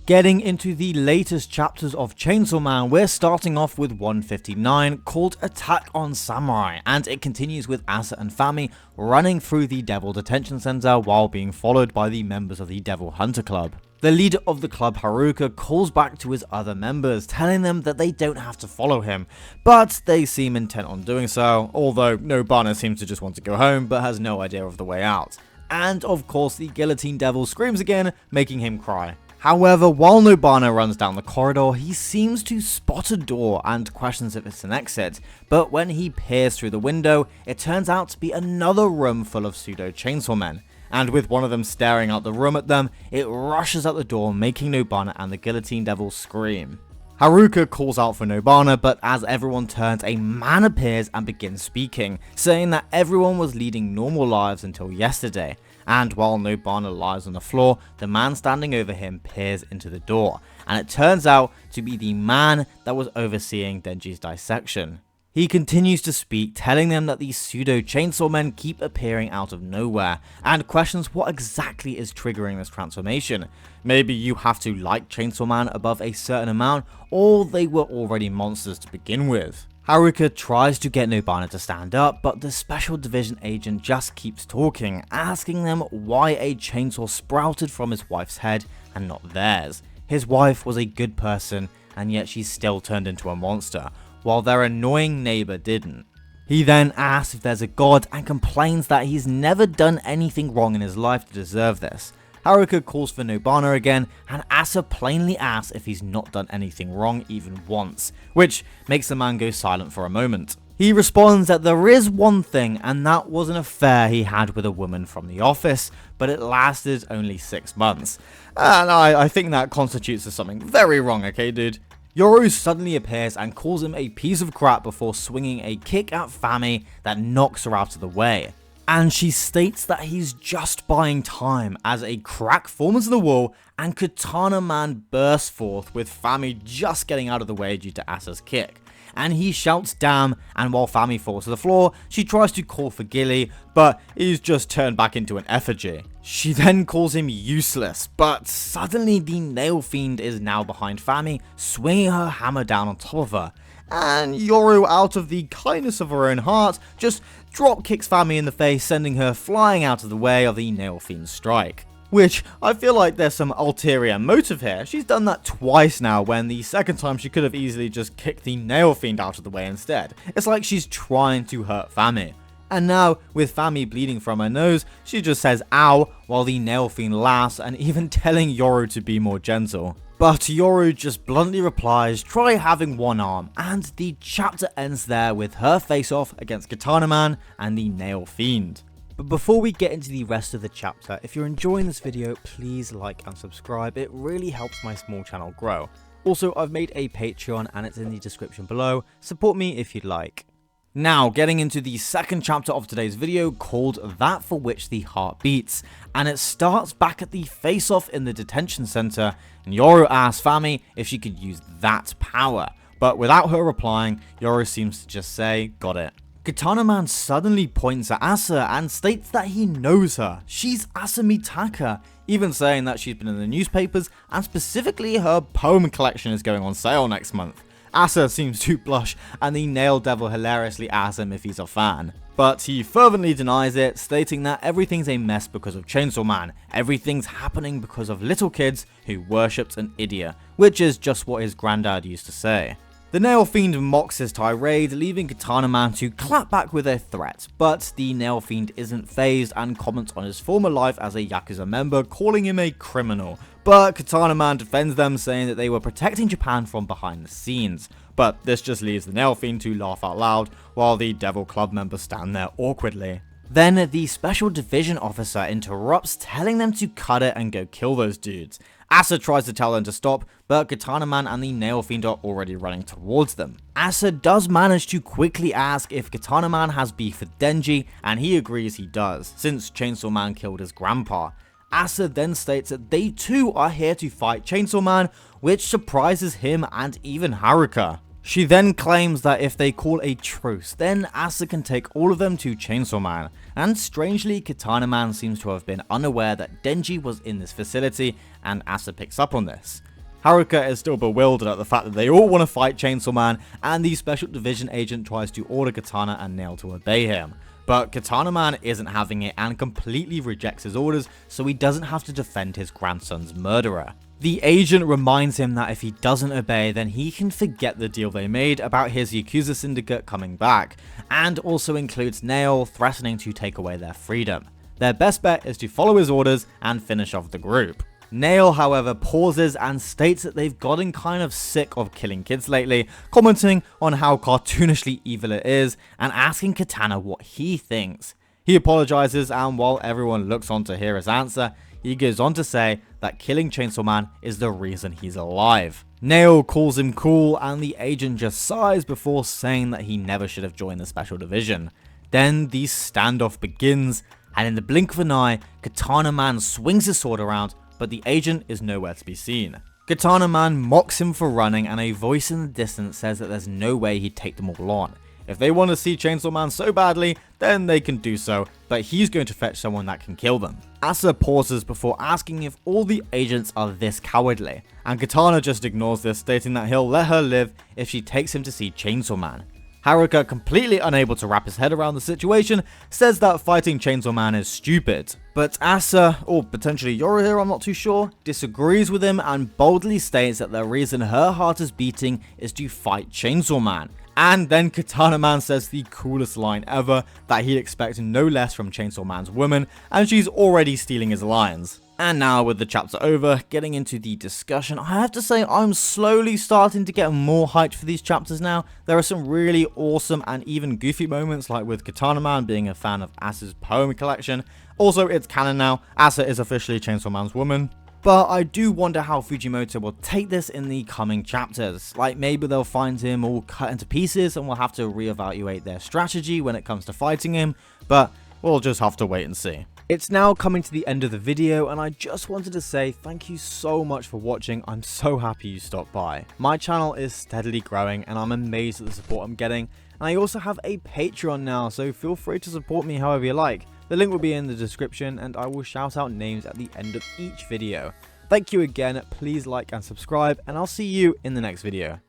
Getting into the latest chapters of Chainsaw Man, we're starting off with 159 called Attack on Samurai, and it continues with Asa and Fami running through the Devil Detention Center while being followed by the members of the Devil Hunter Club. The leader of the club, Haruka, calls back to his other members, telling them that they don't have to follow him, but they seem intent on doing so, although Nobana seems to just want to go home but has no idea of the way out. And of course the Guillotine Devil screams again, making him cry. However, while Nobana runs down the corridor, he seems to spot a door and questions if it's an exit, but when he peers through the window, it turns out to be another room full of pseudo chainsaw men, and with one of them staring out the room at them, it rushes out the door, making Nobana and the Guillotine Devil scream. Haruka calls out for Nobana, but as everyone turns, a man appears and begins speaking, saying that everyone was leading normal lives until yesterday. And while Nobana lies on the floor, the man standing over him peers into the door, and it turns out to be the man that was overseeing Denji's dissection. He continues to speak, telling them that these pseudo chainsaw men keep appearing out of nowhere, and questions what exactly is triggering this transformation. Maybe you have to like Chainsaw Man above a certain amount, or they were already monsters to begin with. Haruka tries to get Nobana to stand up, but the Special Division agent just keeps talking, asking them why a chainsaw sprouted from his wife's head and not theirs. His wife was a good person, and yet she still turned into a monster, while their annoying neighbor didn't. He then asks if there's a god and complains that he's never done anything wrong in his life to deserve this. Haruka calls for Nobana again, and Asa plainly asks if he's not done anything wrong even once, which makes the man go silent for a moment. He responds that there is one thing, and that was an affair he had with a woman from the office, but it lasted only 6 months. And I think that constitutes as something very wrong, okay dude? Yoru suddenly appears and calls him a piece of crap before swinging a kick at Fami that knocks her out of the way. And she states that he's just buying time as a crack forms in the wall and Katana Man bursts forth with Fami just getting out of the way due to Asa's kick. And he shouts damn, and while Fami falls to the floor, she tries to call for Gilly, but he's just turned back into an effigy. She then calls him useless, but suddenly the Nail Fiend is now behind Fami, swinging her hammer down on top of her. And Yoru, out of the kindness of her own heart, just drop kicks Fami in the face, sending her flying out of the way of the Nail Fiend's strike. Which, I feel like there's some ulterior motive here. She's done that twice now, when the second time she could have easily just kicked the Nail Fiend out of the way instead. It's like she's trying to hurt Fami. And now, with Fami bleeding from her nose, she just says ow, while the Nail Fiend laughs and even telling Yoru to be more gentle. But Yoru just bluntly replies, try having one arm, and the chapter ends there with her face off against Katana Man and the Nail Fiend. But before we get into the rest of the chapter, if you're enjoying this video, please like and subscribe, it really helps my small channel grow. Also, I've made a Patreon and it's in the description below, support me if you'd like. Now, getting into the second chapter of today's video called That For Which the Heart Beats, and it starts back at the face-off in the detention center, and Yoru asks Fami if she could use that power, but without her replying, Yoru seems to just say, got it. Katana Man suddenly points at Asa and states that he knows her. She's Asa Mitaka, even saying that she's been in the newspapers and specifically her poem collection is going on sale next month. Asa seems to blush and the Nail Devil hilariously asks him if he's a fan. But he fervently denies it, stating that everything's a mess because of Chainsaw Man. Everything's happening because of little kids who worshipped an idiot, which is just what his granddad used to say. The Nail Fiend mocks his tirade, leaving Katana Man to clap back with a threat, but the Nail Fiend isn't fazed and comments on his former life as a Yakuza member, calling him a criminal. But Katana Man defends them, saying that they were protecting Japan from behind the scenes. But this just leaves the Nail Fiend to laugh out loud, while the Devil Club members stand there awkwardly. Then the Special Division officer interrupts, telling them to cut it and go kill those dudes. Asa tries to tell them to stop, but Katana Man and the Nail Fiend are already running towards them. Asa does manage to quickly ask if Katana Man has beef with Denji, and he agrees he does, since Chainsaw Man killed his grandpa. Asa then states that they too are here to fight Chainsaw Man, which surprises him and even Haruka. She then claims that if they call a truce, then Asa can take all of them to Chainsaw Man, and strangely Katana Man seems to have been unaware that Denji was in this facility, and Asa picks up on this. Haruka is still bewildered at the fact that they all want to fight Chainsaw Man, and the Special Division agent tries to order Katana and Nail to obey him. But Katana Man isn't having it and completely rejects his orders, so he doesn't have to defend his grandson's murderer. The agent reminds him that if he doesn't obey, then he can forget the deal they made about his Yakuza syndicate coming back, and also includes Nail threatening to take away their freedom. Their best bet is to follow his orders and finish off the group. Nail, however, pauses and states that they've gotten kind of sick of killing kids lately, commenting on how cartoonishly evil it is and asking Katana what he thinks. He apologizes, and while everyone looks on to hear his answer, he goes on to say that killing Chainsaw Man is the reason he's alive. Nail calls him cool, and the agent just sighs before saying that he never should have joined the Special Division. Then the standoff begins, and in the blink of an eye, Katana Man swings his sword around, but the agent is nowhere to be seen. Katana Man mocks him for running, and a voice in the distance says that there's no way he'd take them all on. If they want to see Chainsaw Man so badly, then they can do so, but he's going to fetch someone that can kill them. Asa pauses before asking if all the agents are this cowardly, and Katana just ignores this, stating that he'll let her live if she takes him to see Chainsaw Man. Haruka, completely unable to wrap his head around the situation, says that fighting Chainsaw Man is stupid. But Asa, or potentially Yorihiro, I'm not too sure, disagrees with him and boldly states that the reason her heart is beating is to fight Chainsaw Man. And then Katana Man says the coolest line ever, that he'd expect no less from Chainsaw Man's woman, and she's already stealing his lines. And now, with the chapter over, getting into the discussion, I have to say I'm slowly starting to get more hyped for these chapters now. There are some really awesome and even goofy moments, like with Katana Man being a fan of Asa's poem collection. Also, it's canon now, Asa is officially Chainsaw Man's woman. But I do wonder how Fujimoto will take this in the coming chapters. Like, maybe they'll find him all cut into pieces and we'll have to reevaluate their strategy when it comes to fighting him, but we'll just have to wait and see. It's now coming to the end of the video, and I just wanted to say thank you so much for watching. I'm so happy you stopped by. My channel is steadily growing and I'm amazed at the support I'm getting, and I also have a Patreon now, so feel free to support me however you like. The link will be in the description, and I will shout out names at the end of each video. Thank you again, please like and subscribe, and I'll see you in the next video.